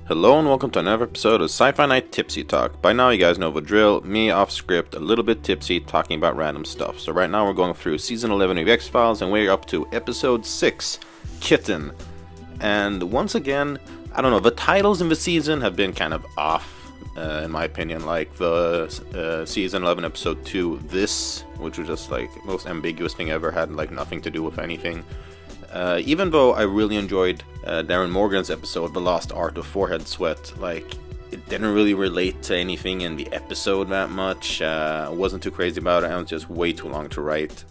Hello and welcome to another episode of Sci-Fi-Night Tipsy Talk. By now you guys know the drill, me off script, a little bit tipsy, talking about random stuff. So right now we're going through Season 11 of X-Files and we're up to Episode 6, Kitten. And once again, I don't know, the titles in the season have been kind of off, in my opinion. Like the Season 11 Episode 2, This, which was just like the most ambiguous thing I ever had, like nothing to do with anything. Even though I really enjoyed Darren Morgan's episode, The Lost Art of Forehead Sweat, like, it didn't really relate to anything in the episode that much. I wasn't too crazy about it, and it was just way too long to write.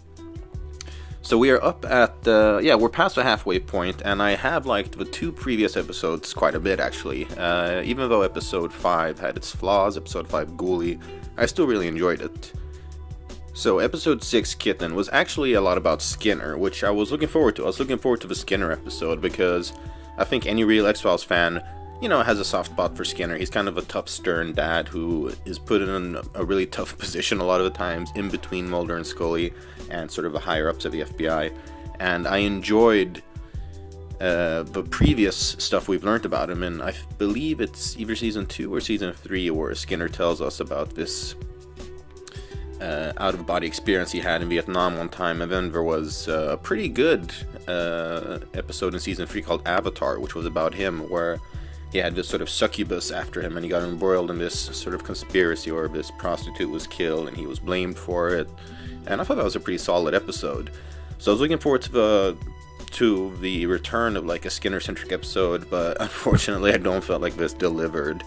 So we are up at, we're past the halfway point, and I have liked the two previous episodes quite a bit, actually. Even though episode 5 had its flaws, episode 5 ghouly, I still really enjoyed it. So, episode 6, Kitten, was actually a lot about Skinner, which I was looking forward to. I was looking forward to the Skinner episode because I think any real X-Files fan, has a soft spot for Skinner. He's kind of a tough, stern dad who is put in a really tough position a lot of the times, in between Mulder and Scully and sort of the higher-ups of the FBI. And I enjoyed the previous stuff we've learned about him, and I believe it's either Season 2 or Season 3 where Skinner tells us about this out-of-body experience he had in Vietnam one time, and then there was a pretty good episode in Season 3 called Avatar, which was about him, where he had this sort of succubus after him, and he got embroiled in this sort of conspiracy where this prostitute was killed, and he was blamed for it, and I thought that was a pretty solid episode. So I was looking forward to the return of like a Skinner-centric episode, but unfortunately I don't feel like this delivered.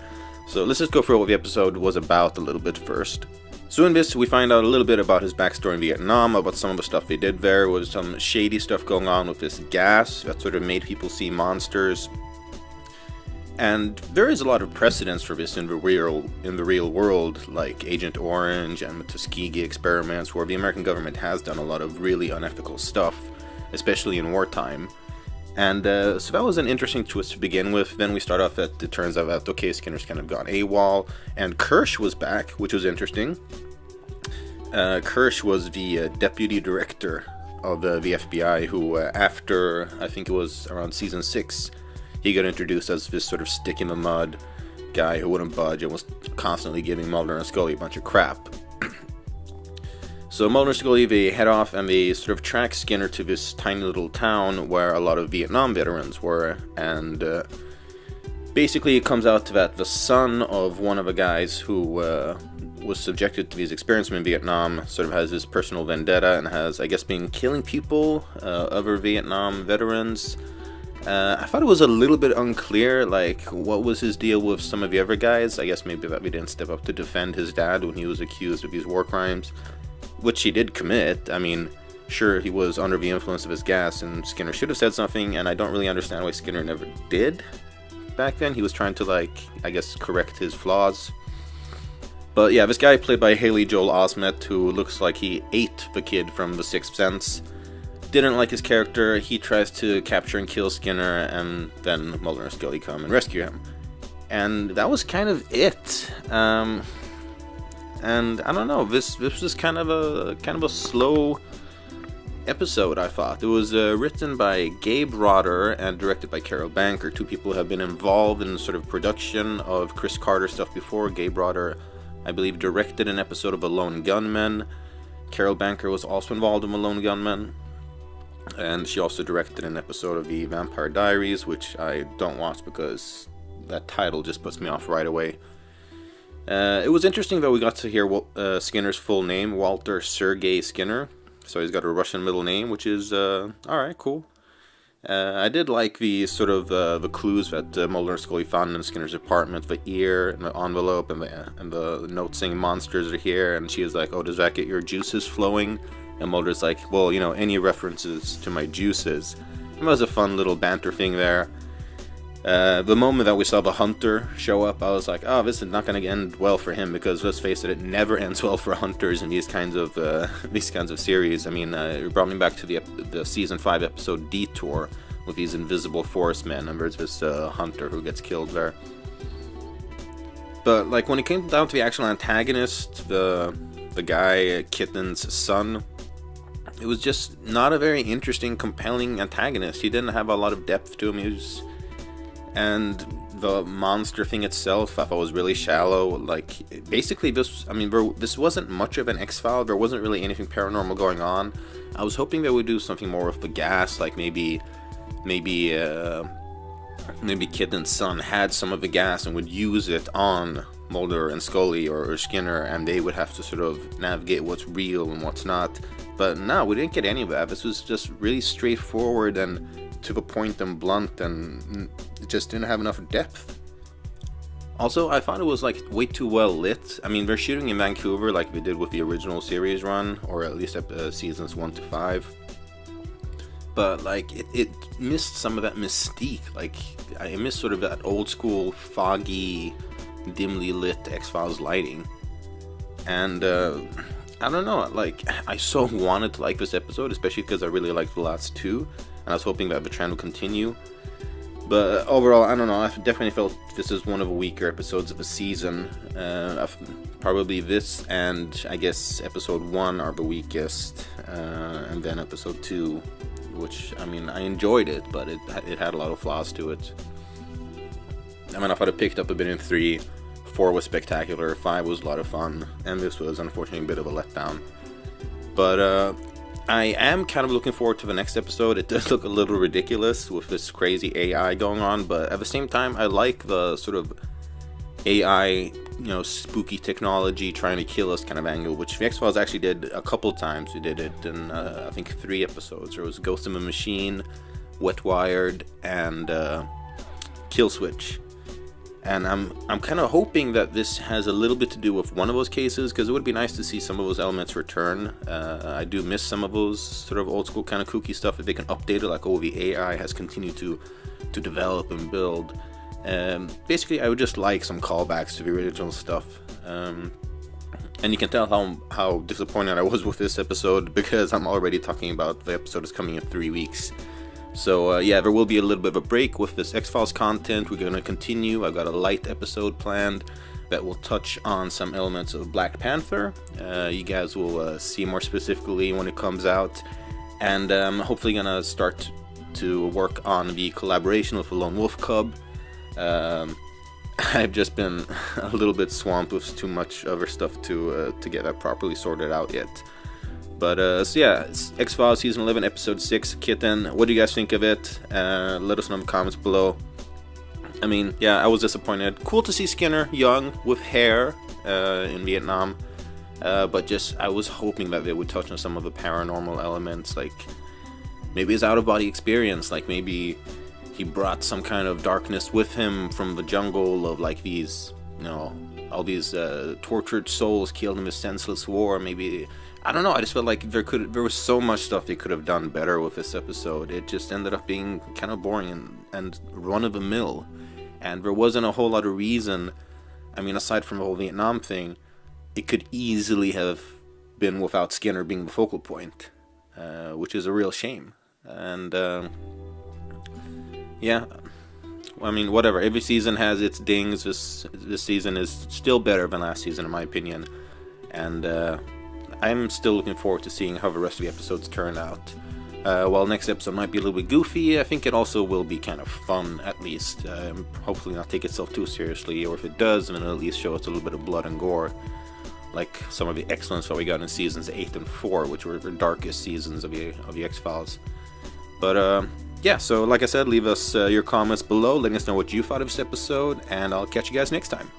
So let's just go through what the episode was about a little bit first. So in this, we find out a little bit about his backstory in Vietnam, about some of the stuff they did there. There was some shady stuff going on with this gas that sort of made people see monsters. And there is a lot of precedence for this in the real world, like Agent Orange and the Tuskegee experiments, where the American government has done a lot of really unethical stuff, especially in wartime. And so that was an interesting twist to begin with. Then we start off that it turns out that, okay, Skinner's kind of gone AWOL, and Kirsch was back, which was interesting. Kirsch was the deputy director of the FBI, who after, I think it was around Season 6, he got introduced as this sort of stick-in-the-mud guy who wouldn't budge and was constantly giving Mulder and Scully a bunch of crap. So Mulder and Scully, they head off and they sort of track Skinner to this tiny little town where a lot of Vietnam veterans were, and basically it comes out to that the son of one of the guys who was subjected to these experiments in Vietnam sort of has this personal vendetta and has, I guess, been killing people, other Vietnam veterans. I thought it was a little bit unclear, like, what was his deal with some of the other guys. I guess maybe that we didn't step up to defend his dad when he was accused of these war crimes, which he did commit. I mean, sure, he was under the influence of his gas, and Skinner should have said something, and I don't really understand why Skinner never did back then. He was trying to, like, I guess, correct his flaws. But yeah, this guy played by Haley Joel Osment, who looks like he ate the kid from The Sixth Sense. Didn't like his character. He tries to capture and kill Skinner, and then Mulder and Scully come and rescue him. And that was kind of it. And I don't know, this was kind of a slow episode, I thought. It was written by Gabe Rotter and directed by Carol Banker, two people who have been involved in sort of production of Chris Carter stuff before. Gabe Rotter, I believe, directed an episode of A Lone Gunman. Carol Banker was also involved in A Lone Gunman, and she also directed an episode of The Vampire Diaries, which I don't watch because that title just puts me off right away. It was interesting that we got to hear Skinner's full name, Walter Sergei Skinner. So he's got a Russian middle name, which is, alright, cool. I did like the sort of the clues that Mulder and Scully found in Skinner's apartment, the ear and the envelope and the note saying monsters are here, and she is like, oh, does that get your juices flowing? And Mulder's like, well, any references to my juices. And that was a fun little banter thing there. The moment that we saw the Hunter show up, I was like, oh, this is not going to end well for him, because let's face it never ends well for hunters in these kinds of series. I mean, it brought me back to the Season 5 episode Detour with these invisible forest men, and there's this hunter who gets killed there. But like when it came down to the actual antagonist, the guy, Kitten's son, it was just not a very interesting, compelling antagonist. He didn't have a lot of depth to him. And the monster thing itself, I thought was really shallow. Like, basically, this wasn't much of an X-File. There wasn't really anything paranormal going on. I was hoping they would do something more with the gas, like maybe Kitten's son had some of the gas and would use it on Mulder and Scully or Skinner, and they would have to sort of navigate what's real and what's not. But no, we didn't get any of that. This was just really straightforward and to the point and blunt, and it just didn't have enough depth. Also, I thought it was like way too well lit. I mean, they're shooting in Vancouver like they did with the original series run, or at least seasons 1 to 5. But like it missed some of that mystique. Like, I missed sort of that old school, foggy, dimly lit X-Files lighting. And I don't know, like, I so wanted to like this episode, especially because I really liked the last two, and I was hoping that the trend would continue. But overall, I don't know, I definitely felt this is one of the weaker episodes of the season. Probably this and I guess episode 1 are the weakest, and then episode 2, which, I mean, I enjoyed it, but it had a lot of flaws to it. I mean, I thought it picked up a bit in 3, 4 was spectacular, 5 was a lot of fun, and this was unfortunately a bit of a letdown. But I am kind of looking forward to the next episode. It does look a little ridiculous with this crazy AI going on, but at the same time, I like the sort of AI, spooky technology trying to kill us kind of angle, which the X-Files actually did a couple times. We did it in, I think, 3 episodes. There was Ghost in the Machine, Wet Wired, and Kill Switch. And I'm kind of hoping that this has a little bit to do with one of those cases, because it would be nice to see some of those elements return. I do miss some of those sort of old school kind of kooky stuff if they can update it, like, the AI has continued to develop and build. Basically, I would just like some callbacks to the original stuff. And you can tell how disappointed I was with this episode, because I'm already talking about the episode is coming in 3 weeks. So yeah, there will be a little bit of a break with this X-Files content. We're going to continue. I've got a light episode planned that will touch on some elements of Black Panther. You guys will see more specifically when it comes out. And I'm hopefully going to start to work on the collaboration with the Lone Wolf Cub. I've just been a little bit swamped with too much other stuff to get that properly sorted out yet. But, so yeah, it's X-Files Season 11, Episode 6, Kitten. What do you guys think of it? Let us know in the comments below. I mean, yeah, I was disappointed. Cool to see Skinner young, with hair, in Vietnam. But just, I was hoping that they would touch on some of the paranormal elements, like, maybe his out-of-body experience, like, maybe he brought some kind of darkness with him from the jungle of, like, these, all these tortured souls killed in this senseless war. Maybe, I don't know, I just felt like there was so much stuff they could have done better with this episode. It just ended up being kind of boring and run-of-the-mill, and there wasn't a whole lot of reason. I mean, aside from the whole Vietnam thing, it could easily have been without Skinner being the focal point, which is a real shame. And yeah, I mean, whatever. Every season has its dings. This season is still better than last season, in my opinion. And I'm still looking forward to seeing how the rest of the episodes turn out. While next episode might be a little bit goofy, I think it also will be kind of fun, at least. Hopefully not take itself too seriously, or if it does, then it'll at least show us a little bit of blood and gore, like some of the excellence that we got in seasons 8 and 4, which were the darkest seasons of the X-Files. But yeah, so like I said, leave us your comments below, letting us know what you thought of this episode, and I'll catch you guys next time.